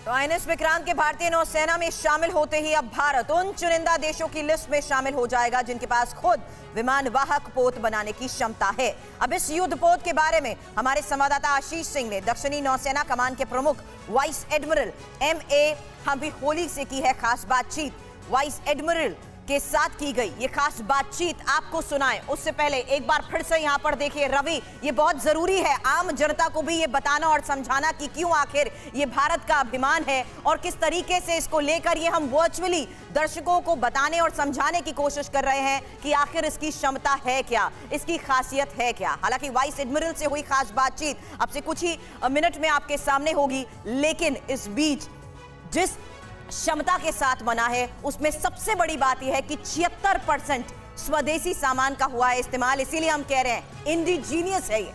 तो आईएनएस विक्रांत के भारतीय नौसेना में शामिल होते ही अब भारत उन चुनिंदा देशों की लिस्ट में शामिल हो जाएगा जिनके पास खुद विमान वाहक पोत बनाने की क्षमता है। अब इस युद्ध पोत के बारे में हमारे संवाददाता आशीष सिंह ने दक्षिणी नौसेना कमान के प्रमुख vice admiral MA Hampiholi से की है खास बातचीत। वाइस एडमिरल के साथ की गई ये खास बातचीत आपको सुनाएं उससे पहले एक बार फिर से यहां पर देखिए रवि, ये बहुत जरूरी है आम जनता को भी ये बताना और समझाना कि क्यों आखिर ये भारत का अभिमान है और किस तरीके से इसको लेकर ये हम वर्चुअली दर्शकों को बताने और समझाने की कोशिश कर रहे हैं कि आखिर इसकी क्षमता है क्या, इसकी खासियत है क्या। हालांकि वाइस एडमिरल से हुई खास बातचीत अब से कुछ ही मिनट में आपके सामने होगी, लेकिन इस बीच जिस क्षमता के साथ बना है उसमें सबसे बड़ी बात यह है कि 76% स्वदेशी सामान का हुआ है इस्तेमाल, इसीलिए हम कह रहे हैं इंडिजीनियस है ये।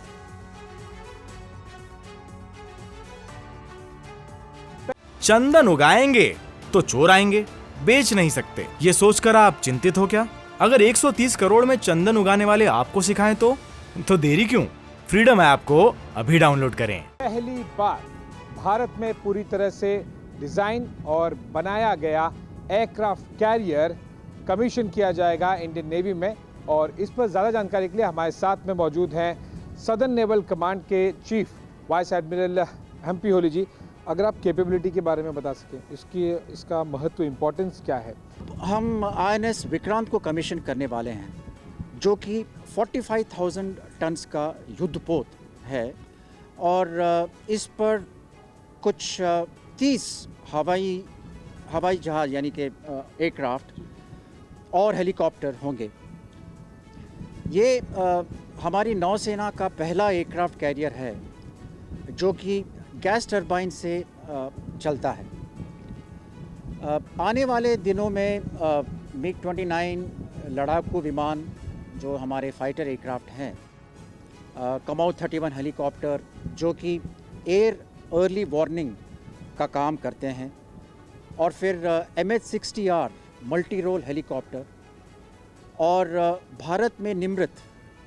चंदन उगाएंगे तो चोर आएंगे, बेच नहीं सकते, ये सोचकर आप चिंतित हो क्या? अगर 130 करोड़ में चंदन उगाने वाले आपको सिखाएं तो देरी क्यों? फ्रीडम ऐप को अभी डाउनलोड करें। पहली बार भारत में पूरी तरह से डिज़ाइन और बनाया गया एयरक्राफ्ट कैरियर कमीशन किया जाएगा इंडियन नेवी में, और इस पर ज़्यादा जानकारी के लिए हमारे साथ में मौजूद हैं सदर्न नेवल कमांड के chief vice admiral Hampiholi ji. अगर आप कैपेबिलिटी के बारे में बता सकें, इसका महत्व, इम्पोर्टेंस क्या है? हम INS विक्रांत को कमीशन करने वाले हैं जो कि 45,000 टन्स का युद्धपोत है, और इस पर कुछ 30 हवाई जहाज यानी कि एयरक्राफ्ट और हेलीकॉप्टर होंगे। ये हमारी नौसेना का पहला एयरक्राफ्ट कैरियर है जो कि गैस टरबाइन से चलता है। आने वाले दिनों में MiG-29 लड़ाकू विमान जो हमारे फाइटर एयरक्राफ्ट हैं, कमाउथ 31 हेलीकॉप्टर जो कि एयर अर्ली वार्निंग का काम करते हैं, और फिर MH-60R मल्टी रोल हेलीकॉप्टर, और भारत में निमृत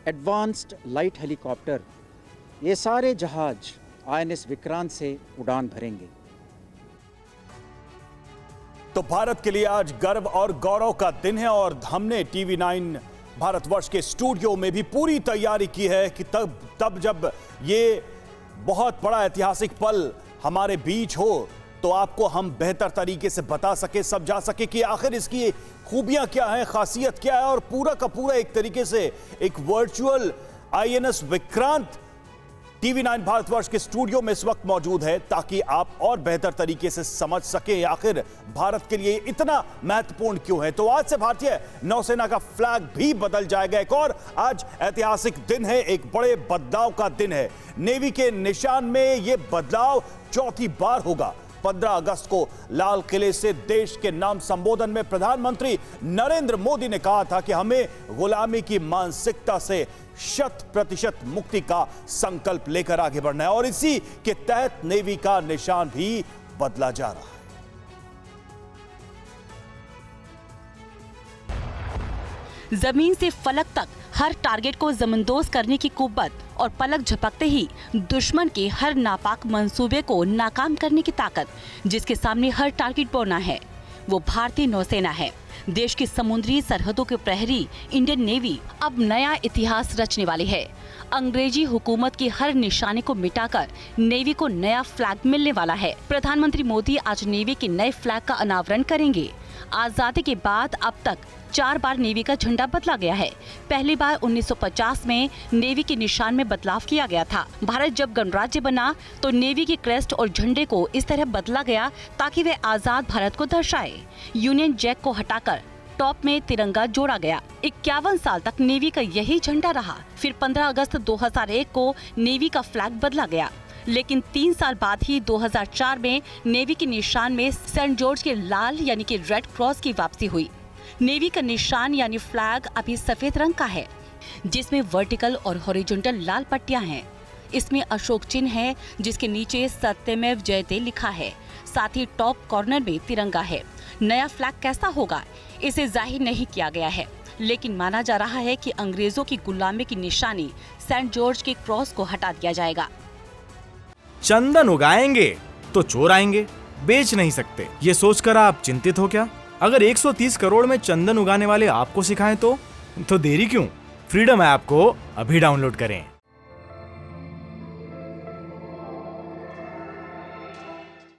एडवांस्ड लाइट हेलीकॉप्टर, ये सारे जहाज INS विक्रांत से उड़ान भरेंगे। तो भारत के लिए आज गर्व और गौरव का दिन है, और हमने TV9 भारतवर्ष के स्टूडियो में भी पूरी तैयारी की है कि तब जब ये बहुत बड़ा ऐतिहासिक पल हमारे बीच हो तो आपको हम बेहतर तरीके से बता सके, समझा सके कि आखिर इसकी खूबियां क्या हैं, खासियत क्या है, और पूरा का पूरा एक तरीके से एक virtual INS Vikrant TV9 Bharatvarsh के स्टूडियो में इस वक्त मौजूद है ताकि आप और बेहतर तरीके से समझ सके आखिर भारत के लिए इतना महत्वपूर्ण क्यों है। तो आज से भारतीय नौसेना का फ्लैग भी बदल जाएगा। एक और आज ऐतिहासिक दिन है, एक बड़े बदलाव का दिन है। नेवी के निशान में यह बदलाव चौथी बार होगा। 15 अगस्त को लाल किले से देश के नाम संबोधन में प्रधानमंत्री नरेंद्र मोदी ने कहा था कि हमें गुलामी की मानसिकता से 100% मुक्ति का संकल्प लेकर आगे बढ़ना है, और इसी के तहत नेवी का निशान भी बदला जा रहा है। जमीन से फलक तक हर टारगेट को जमींदोज करने की कुव्वत और पलक झपकते ही दुश्मन के हर नापाक मंसूबे को नाकाम करने की ताकत जिसके सामने हर टारगेट बोना है, वो भारतीय नौसेना है। देश की समुद्री सरहदों के प्रहरी इंडियन नेवी अब नया इतिहास रचने वाली है। अंग्रेजी हुकूमत की हर निशाने को मिटाकर नेवी को नया फ्लैग मिलने वाला है। प्रधानमंत्री मोदी आज नेवी के नए फ्लैग का अनावरण करेंगे। आजादी के बाद अब तक 4 बार नेवी का झंडा बदला गया है। पहली बार 1950 में नेवी के निशान में बदलाव किया गया था। भारत जब गणराज्य बना तो नेवी की क्रेस्ट और झंडे को इस तरह बदला गया ताकि वे आजाद भारत को दर्शाए। यूनियन जैक को हटाकर टॉप में तिरंगा जोड़ा गया। 51 साल तक नेवी का यही झंडा रहा। फिर 15 अगस्त 2001 को नेवी का फ्लैग बदला गया, लेकिन 3 साल बाद ही 2004 में नेवी के निशान में सेंट जॉर्ज के लाल यानी कि रेड क्रॉस की वापसी हुई। नेवी का निशान यानी फ्लैग अभी सफेद रंग का है जिसमें वर्टिकल और हॉरिजॉन्टल लाल पट्टियां हैं। इसमें अशोक चिन्ह है जिसके नीचे सत्यमेव जयते लिखा है। साथ ही टॉप कॉर्नर में तिरंगा है। नया फ्लैग कैसा होगा इसे जाहिर नहीं किया गया है, लेकिन माना जा रहा है कि अंग्रेजों की गुलामी की निशानी सेंट जॉर्ज के क्रॉस को हटा दिया जाएगा। चंदन उगाएंगे तो चोर आएंगे, बेच नहीं सकते। ये सोचकर आप चिंतित हो क्या? अगर 130 करोड़ में चंदन उगाने वाले आपको सिखाएं तो देरी क्यों? फ्रीडम ऐप को अभी डाउनलोड करें।